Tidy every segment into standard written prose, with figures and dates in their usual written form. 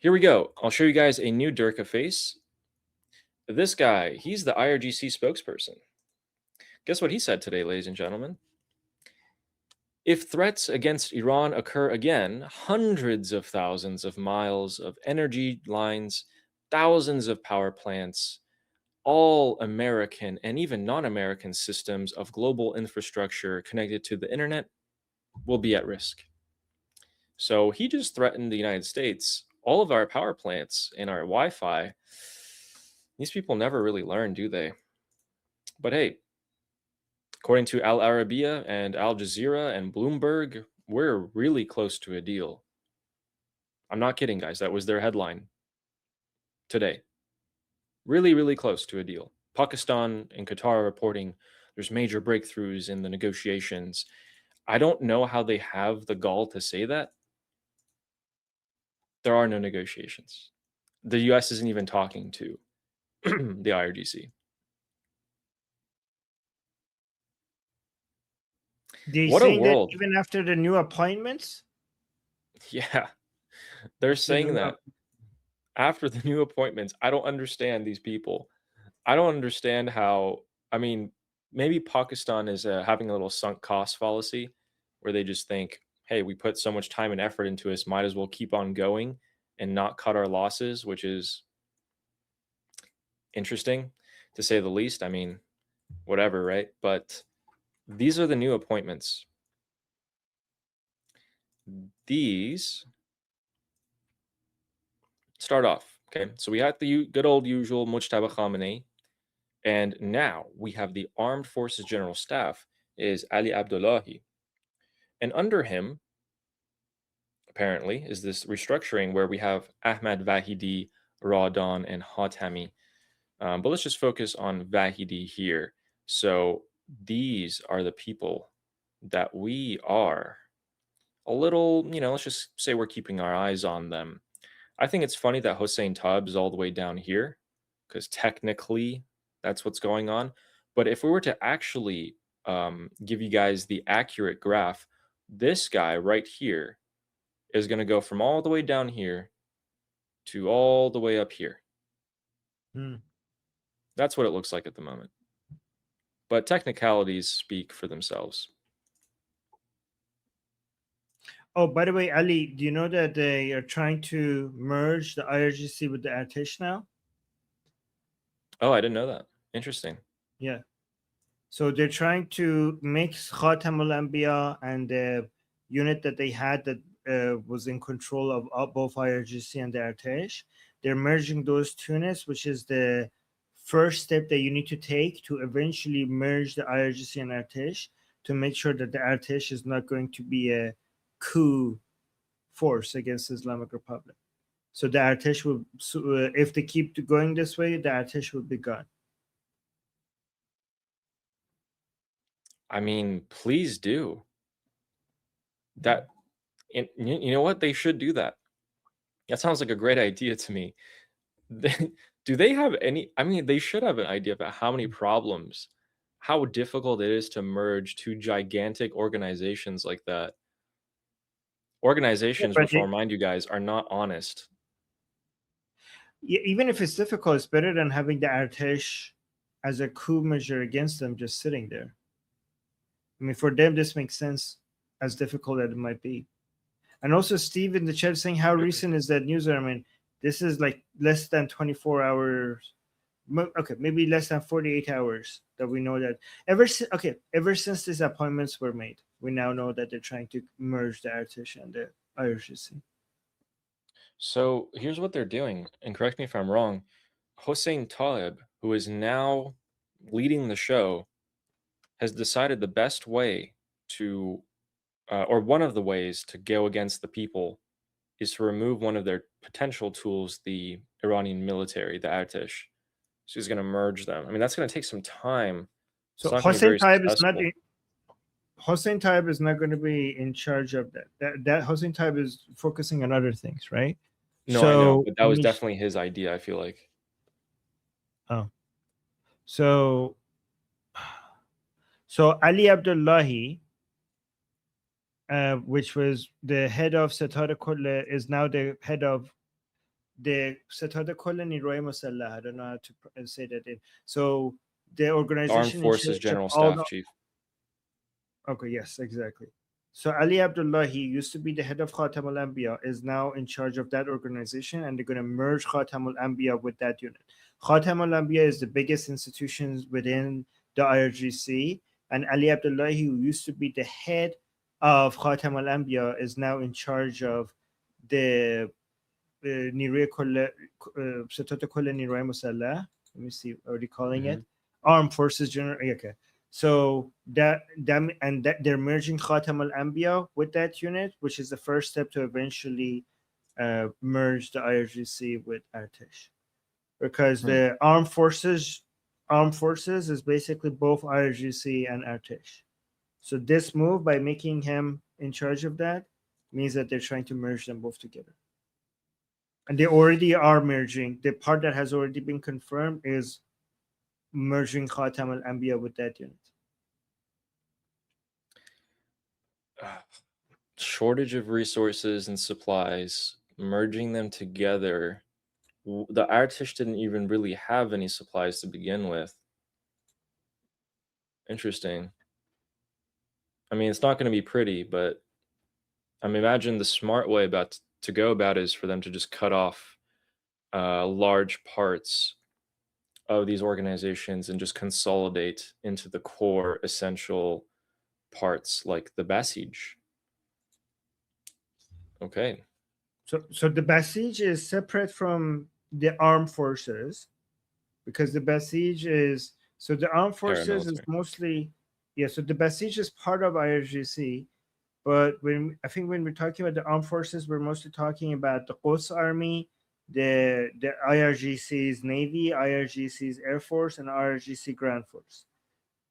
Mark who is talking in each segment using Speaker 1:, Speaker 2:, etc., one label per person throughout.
Speaker 1: Here we go. I'll show you guys a new Durka face. This guy, he's the IRGC spokesperson. Guess what he said today, ladies and gentlemen? If threats against Iran occur again, hundreds of thousands of miles of energy lines, thousands of power plants, all American and even non-American systems of global infrastructure connected to the internet will be at risk. So he just threatened the United States. All of our power plants and our Wi-Fi, these people never really learn, do they? But hey, according to Al Arabiya and Al Jazeera and Bloomberg, we're really close to a deal. I'm not kidding, guys. That was their headline today. Really, really close to a deal. Pakistan and Qatar are reporting there's major breakthroughs in the negotiations. I don't know how they have the gall to say that. There are no negotiations. The US isn't even talking to the IRGC.
Speaker 2: They
Speaker 1: What a
Speaker 2: saying that
Speaker 1: world.
Speaker 2: even after the new appointments?
Speaker 1: Yeah. They're saying that after the new appointments. I don't understand these people. I don't understand how, I mean, maybe Pakistan is having a little sunk cost fallacy where they just think, hey, we put so much time and effort into this, might as well keep on going and not cut our losses, which is interesting to say the least. I mean, whatever, right? But these are the new appointments. These start off, okay? So we had the good old usual Mojtaba Khamenei, and now we have the Armed Forces General Staff is Ali Abdollahi. And under him, apparently, is this restructuring where we have Ahmad Vahidi, Raudan, and Hatami. But let's just focus on Vahidi here. So these are the people that we are a little, let's just say we're keeping our eyes on them. I think it's funny that Hossein Taeb is all the way down here because technically that's what's going on. But if we were to actually give you guys the accurate graph, this guy right here is going to go from all the way down here to all the way up here. That's what it looks like at the moment. But technicalities speak for themselves.
Speaker 2: Oh, by the way, Ali, do you know that they are trying to merge the IRGC with the Artesh now?
Speaker 1: Oh, I didn't know that. Interesting.
Speaker 2: Yeah. So they're trying to mix Khatam al-Anbiya and the unit that they had that was in control of both IRGC and the Artesh. They're merging those two units, which is the first step that you need to take to eventually merge the IRGC and Artesh to make sure that the Artesh is not going to be a coup force against the Islamic Republic. So the Artesh will, if they keep going this way, the Artesh will be gone.
Speaker 1: I mean, please do. That, and you know what? They should do that. That sounds like a great idea to me. Do they have any? I mean, they should have an idea about how many problems, how difficult it is to merge two gigantic organizations like that. Organizations, which I'll remind you guys, are not honest.
Speaker 2: Yeah, even if it's difficult, it's better than having the Artesh as a coup measure against them just sitting there. I mean, for them, this makes sense, as difficult as it might be. And also, Steve in the chat saying, how recent is that news? I mean, this is like less than 24 hours. Okay, maybe less than 48 hours that we know that. Ever since these appointments were made, we now know that they're trying to merge the Artesh and the IRGC.
Speaker 1: So here's what they're doing, and correct me if I'm wrong. Hossein Taeb, who is now leading the show, has decided the best way to, or one of the ways to go against the people is to remove one of their potential tools, the Iranian military, the Artesh. So he's going to merge them. I mean, that's going to take some time.
Speaker 2: So Hossein Taeb is not. Hossein Taeb is not going to be in charge of that. That Hossein Taeb is focusing on other things, right?
Speaker 1: No, I know, but that was definitely his idea, I feel like.
Speaker 2: Oh. So Ali Abdollahi, which was the head of Satara Kolle, is now the head of the ستاد کل نیروهای مسلح. I don't know how to say that. So the organization
Speaker 1: Armed Forces
Speaker 2: in charge of
Speaker 1: General
Speaker 2: all
Speaker 1: Staff Chief.
Speaker 2: Okay, yes, exactly. So Ali Abdollahi used to be the head of Khatam al-Anbiya, is now in charge of that organization, and they're going to merge Khatam al-Anbiya with that unit. Khatam al-Anbiya is the biggest institution within the IRGC, and Ali Abdollahi, who used to be the head of Khatam al-Anbiya, is now in charge of the نیروی کل ستاد کل نیروهای مسلح. Let me see, what are they calling it? Armed Forces General. Okay. So that they're merging Khatam al-Anbiya with that unit, which is the first step to eventually merge the IRGC with Artesh, because the armed forces is basically both IRGC and Artesh. So this move, by making him in charge of that, means that they're trying to merge them both together. And they already are merging. The part that has already been confirmed is merging Khatam al-Anbiya with that unit.
Speaker 1: Shortage of resources and supplies, merging them together. The Artesh didn't even really have any supplies to begin with. Interesting. I mean, it's not going to be pretty, but I mean, imagine the smart way to go about it is for them to just cut off large parts of these organizations and just consolidate into the core essential parts like the Basij. Okay.
Speaker 2: So the Basij is separate from the armed forces, because the Basij is, so the armed forces is mostly, so the Basij is part of IRGC, but I think when we're talking about the armed forces, we're mostly talking about the Quds Army, the IRGC's Navy, IRGC's Air Force, and IRGC Ground Force.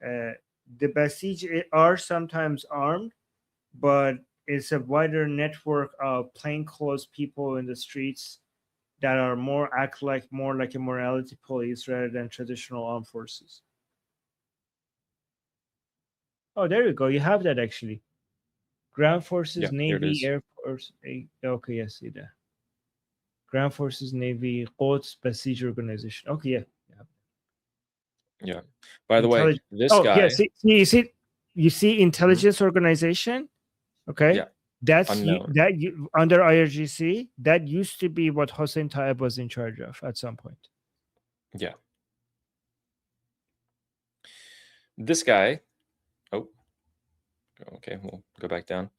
Speaker 2: The Basij are sometimes armed, but it's a wider network of plainclothes people in the streets that are more like a morality police rather than traditional armed forces. Oh, there you go. You have that actually. Ground Forces, Navy, Air Force. Okay, yes, see that. Ground Forces, Navy, Quds Basij Organization. Okay,
Speaker 1: yeah. By the way, this guy.
Speaker 2: Yeah, you see intelligence organization. Okay.
Speaker 1: Yeah.
Speaker 2: That's under IRGC. That used to be what Hossein Taeb was in charge of at some point.
Speaker 1: Yeah. This guy. Oh. Okay, we'll go back down.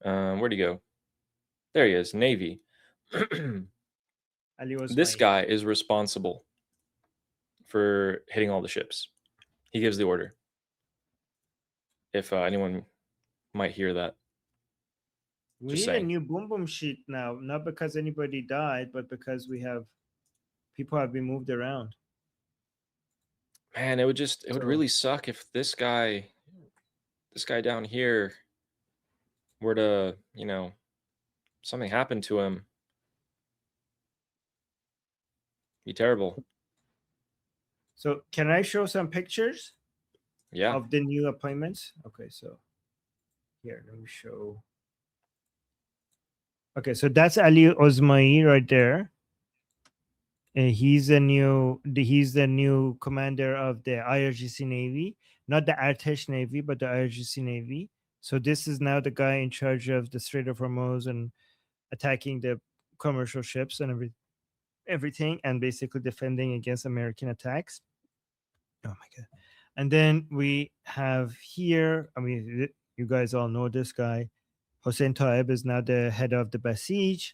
Speaker 1: Where'd he go? There he is, Navy. This guy is responsible for hitting all the ships. He gives the order. If anyone might hear that.
Speaker 2: We need a new boom boom sheet now, not because anybody died, but because people have been moved around.
Speaker 1: Man, it would really suck if this guy down here were to, something happened to him. Be terrible.
Speaker 2: So can I show some pictures?
Speaker 1: Yeah.
Speaker 2: Of the new appointments? Okay, so here, let me show. Okay, so that's Ali Osmai right there. He's the new commander of the IRGC Navy, not the Artesh Navy, but the IRGC Navy. So this is now the guy in charge of the Strait of Hormuz and attacking the commercial ships and everything, and basically defending against American attacks. Oh my God. And then we have here, I mean, you guys all know this guy. Hossein Taeb is now the head of the Basij.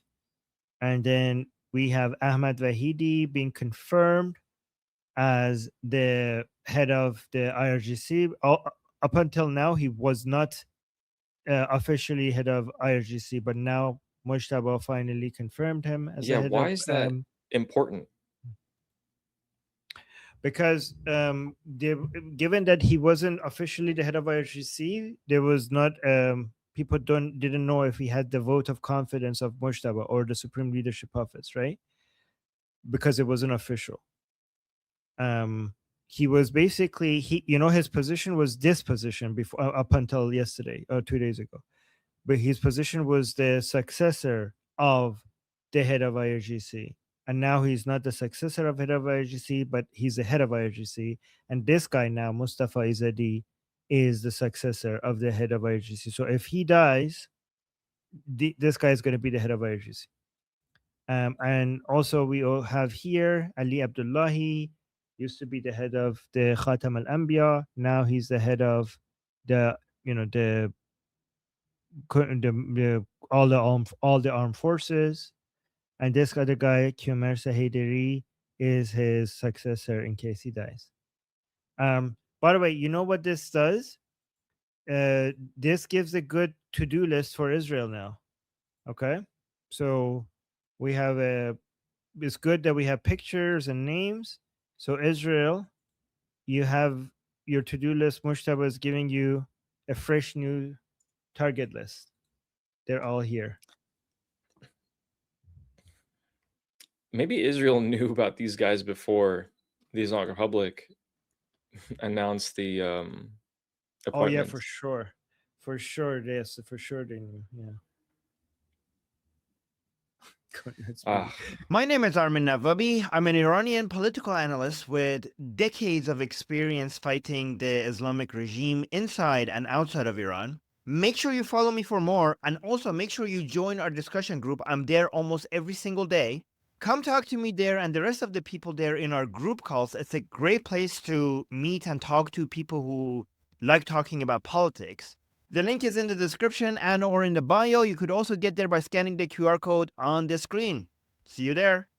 Speaker 2: And then we have Ahmad Vahidi being confirmed as the head of the IRGC. Up until now, he was not officially head of IRGC, but now Mojtaba finally confirmed him as the head of.
Speaker 1: Why is that important?
Speaker 2: Because given that he wasn't officially the head of IRGC, there was not people didn't know if he had the vote of confidence of Mojtaba or the Supreme Leadership Office, right? Because it wasn't official. He was basically his position was this position before up until yesterday or 2 days ago, but his position was the successor of the head of IRGC. And now he's not the successor of head of IRGC, but he's the head of IRGC. And this guy now, Mustafa Izzadi, is the successor of the head of IRGC. So if he dies, this guy is going to be the head of IRGC. And also we all have here Ali Abdollahi, used to be the head of the Khatam al-Anbiya. Now he's the head of the all the armed forces. And this other guy, Qamar Haidari, is his successor in case he dies. By the way, you know what this does? This gives a good to-do list for Israel now. Okay, so we have it's good that we have pictures and names. So Israel, you have your to-do list. Mojtaba is giving you a fresh new target list. They're all here.
Speaker 1: Maybe Israel knew about these guys before the Islamic Republic announced the appointment.
Speaker 2: Oh yeah, for sure. Yes, for sure they knew. Yeah.
Speaker 3: My name is Armin Navabi. I'm an Iranian political analyst with decades of experience fighting the Islamic regime inside and outside of Iran. Make sure you follow me for more, and also make sure you join our discussion group. I'm there almost every single day. Come talk to me there and the rest of the people there in our group calls. It's a great place to meet and talk to people who like talking about politics. The link is in the description and or in the bio. You could also get there by scanning the QR code on the screen. See you there.